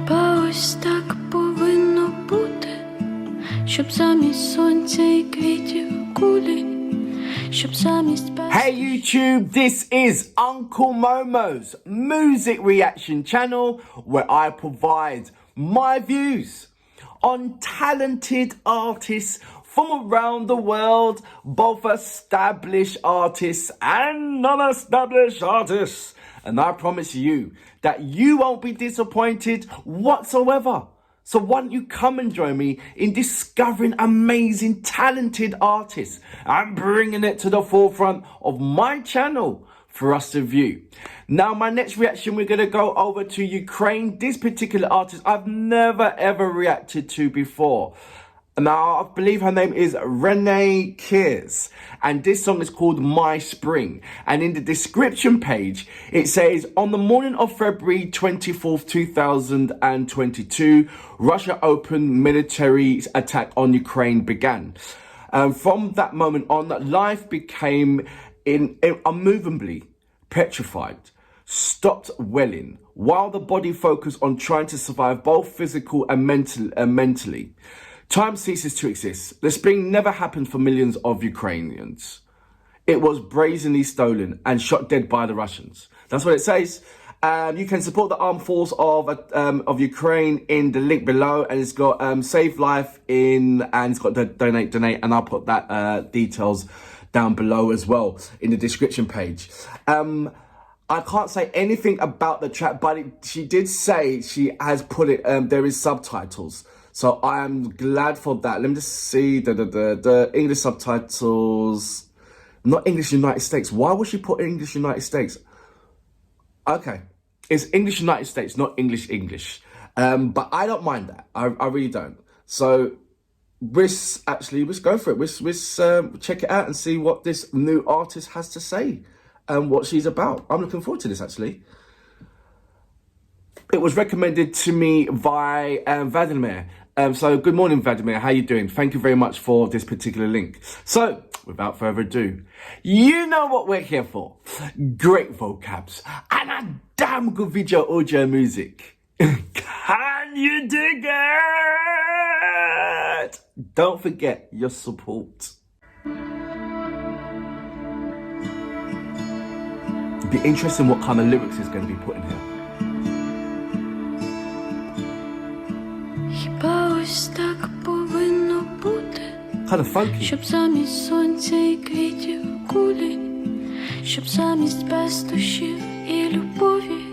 Хіба ось так повинно бути, щоб замість сонця і квітів кулі, щоб замість... Hey YouTube, this is Uncle Momo's music reaction channel where I provide my views on talented artists from around the world, both established artists and non-established artists. And I promise you that you won't be disappointed whatsoever. So why don't you come and join me in discovering amazing, talented artists and bringing it to the forefront of my channel for us to view. Now, my next reaction, we're going to go over to Ukraine. This particular artist I've never ever reacted to before. Now, I believe her name is Renie, and this song is called My Spring. And in the description page, it says, on the morning of February 24th, 2022, Russia opened military attack on Ukraine began. From that moment on, life became unmovably petrified, stopped welling, while the body focused on trying to survive both physical and mentally. Time ceases to exist. The spring never happened for millions of Ukrainians. It was brazenly stolen and shot dead by the Russians. That's what it says. You can support the armed force of Ukraine in the link below, and it's got save life in, and it's got the donate, and I'll put that details down below as well in the description page. I can't say anything about the track, but she did say she has put it. There is subtitles. So I am glad for that. Let me just see the English subtitles. Not English United States. Why would she put English United States? Okay. It's English United States, not English. But I don't mind that. I really don't. So let's go for it. Let's check it out and see what this new artist has to say and what she's about. I'm looking forward to this, actually. It was recommended to me by Vladimir. So good morning, Vladimir. How you doing? Thank you very much for this particular link. So without further ado, you know what we're here for. Great vocabs and a damn good video audio music. Can you dig it? Don't forget your support. It'd be interesting what kind of lyrics is going to be put in here. Хіба ось так повинно бути, Kind of funky. щоб замість сонця і квітів кулі, щоб замість бездушів і любові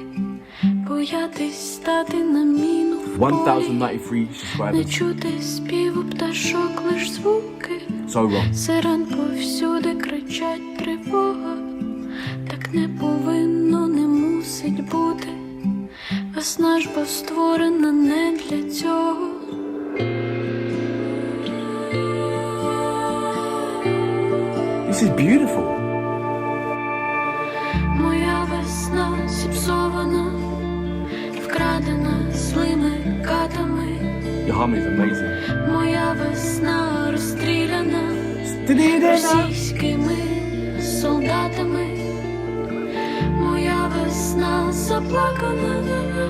боятись стати на міну в полі, 1093 subscribers. не чути співу пташок, лиш звуки. So wrong. Сирен повсюди кричать тривога, так не повинно, не мусить бути. Весна ж бо створена не для цього. This is beautiful. Моя весна зіпсована, вкрадена злими катами. Your harmony is amazing. Моя весна розстріляна російськими солдатами. Моя весна заплакана,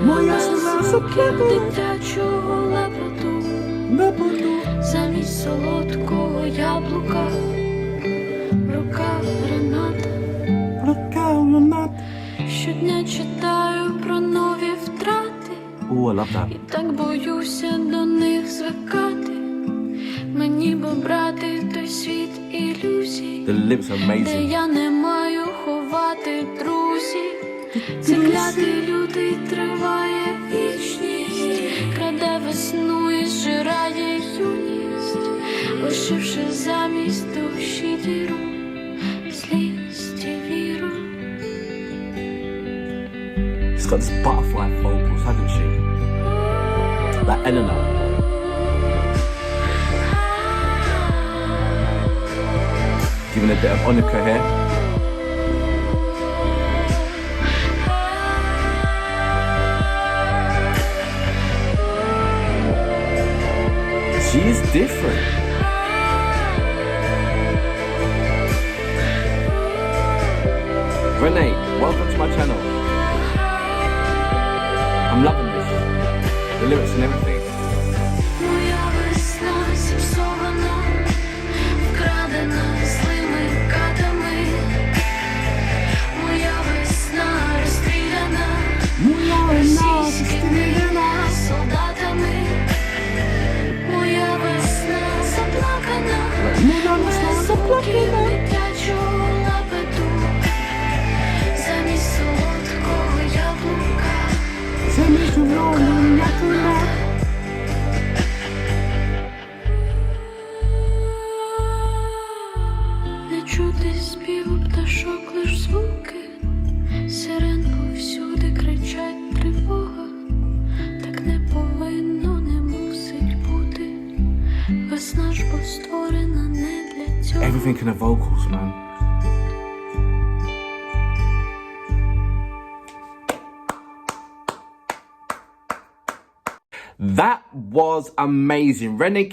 без звуків дитячого лепету, замість солодкого яблука, в руках граната. Щодня читаю про нові втрати, Oh, I love that. і так боюся до них звикати. Мені би брати той світ ілюзій, The lips are де amazing. я не маю ховати друзів. Цей клятий лютий триває вічність, краде весну і зжирає юність, лишивши замість душі діру, злість і віру. She's got this butterfly vocals, hasn't she? Like Eleanor. Giving a bit of Onika here. She is different. Renie, welcome to my channel. I'm loving this. The the lyrics and everything. Моя весна зіпсована, вкрадена злими катами. Моя весна розстріляна, російськими солдатами. Моя весна заплакана, без звуків дитячого лепету. Замість солодкого яблука, не чути співу пташок, лиш звуки, сирен повсюди кричать тривога. Так не повинно, не мусить бути. Весна ж бо створена не для цього. Everything in the vocals, man. That was amazing. Renie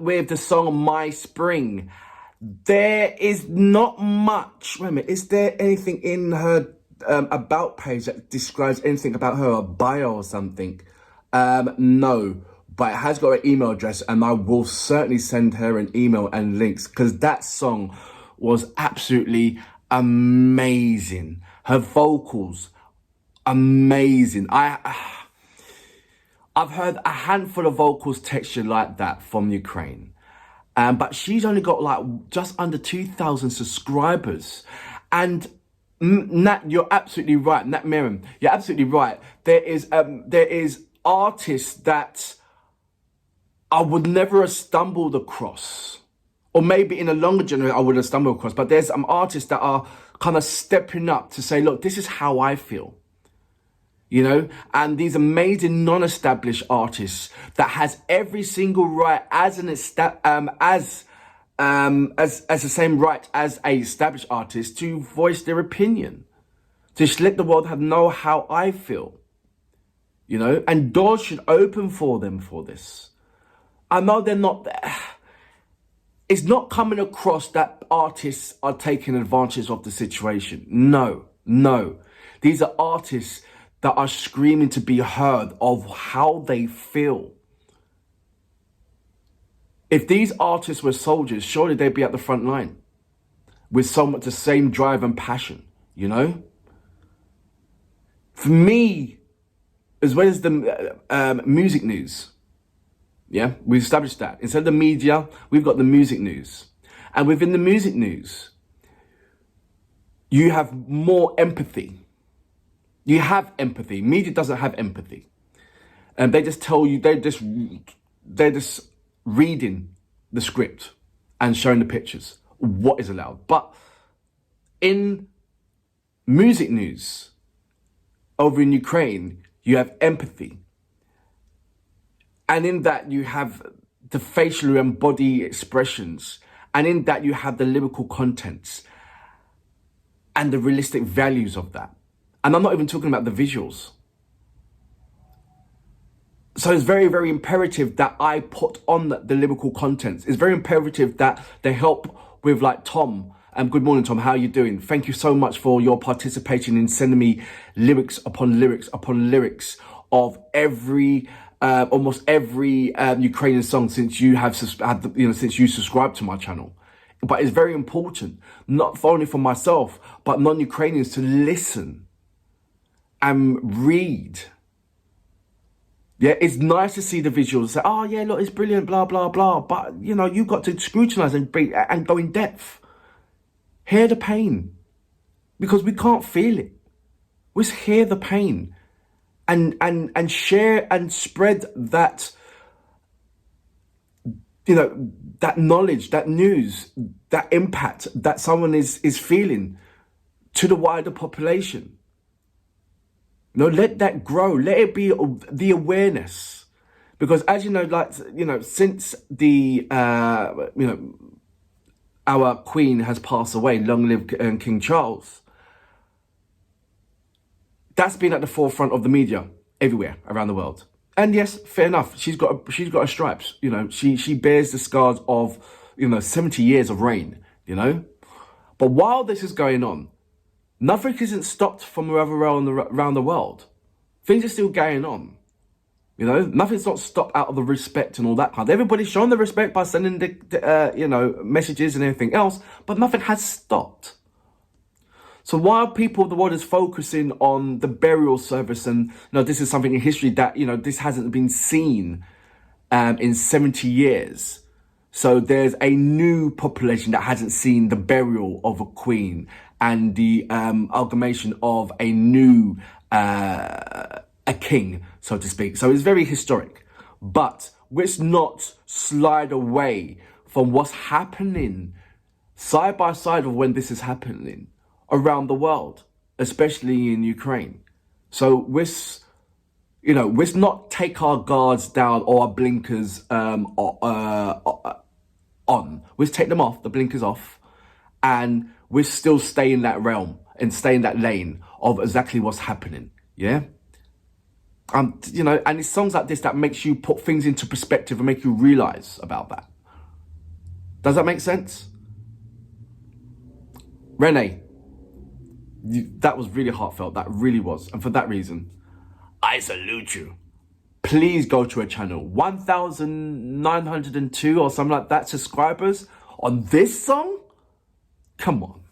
with the song My Spring. There is not much. Wait a minute, is there anything in her about page that describes anything about her, a bio or something? No, but it has got her email address, and I will certainly send her an email and links, because that song was absolutely amazing. Her vocals, amazing. I've heard a handful of vocals textured like that from Ukraine. But she's only got like just under 2,000 subscribers. And Nat, you're absolutely right. Nat Miriam, you're absolutely right. There is artists that I would never have stumbled across. Or maybe in a longer generation I would have stumbled across. But there's some artists that are kind of stepping up to say, look, this is how I feel. You know, and these amazing non-established artists that has every single right as the same right as a established artist to voice their opinion, to let the world know how I feel. You know, and doors should open for them for this. I know they're not. It's not coming across that artists are taking advantage of the situation. No. These are artists that are screaming to be heard of how they feel. If these artists were soldiers, surely they'd be at the front line with so much the same drive and passion, you know? For me, as well as the music news, yeah, we've established that. Instead of the media, we've got the music news. And within the music news, you have more empathy. You have empathy. Media doesn't have empathy. And they just tell you, they're just reading the script and showing the pictures, what is allowed. But in music news, over in Ukraine, you have empathy. And in that you have the facial and body expressions. And in that you have the lyrical contents and the realistic values of that. And I'm not even talking about the visuals. So it's very, very imperative that I put on the lyrical contents. It's very imperative that they help with like Tom. Good morning, Tom. How are you doing? Thank you so much for your participation in sending me lyrics upon lyrics upon lyrics of every, almost every Ukrainian song since you have since you subscribed to my channel. But it's very important, not only for myself, but non-Ukrainians to listen and read. Yeah, it's nice to see the visuals. Say, oh yeah, look, it's brilliant, blah, blah, blah. But, you know, you've got to scrutinize and go in depth. Hear the pain. Because we can't feel it. We just hear the pain. And share and spread that, you know, that knowledge, that news, that impact that someone is feeling to the wider population. No, let that grow. Let it be the awareness. Because as you know, like, you know, since the, our Queen has passed away, long live King Charles, that's been at the forefront of the media everywhere around the world. And yes, fair enough. She's got her stripes. You know, she bears the scars of, 70 years of reign, you know. But while this is going on, nothing isn't stopped from around the world. Things are still going on. You know, nothing's not stopped out of the respect and all that kind. Everybody's shown the respect by sending the messages and everything else, but nothing has stopped. So while people of the world is focusing on the burial service, and this is something in history that this hasn't been seen in 70 years. So there's a new population that hasn't seen the burial of a queen and the amalgamation of a new a king, so to speak. So it's very historic. But let's not slide away from what's happening side by side of when this is happening around the world, especially in Ukraine. So let's not take our guards down or our blinkers on. Let's take them off, the blinkers off, and we'll still stay in that realm and stay in that lane of exactly what's happening. Yeah? And it's songs like this that makes you put things into perspective and make you realize about that. Does that make sense? Renie, that was really heartfelt. That really was. And for that reason, I salute you. Please go to her channel. 1,902 or something like that subscribers on this song? Come on.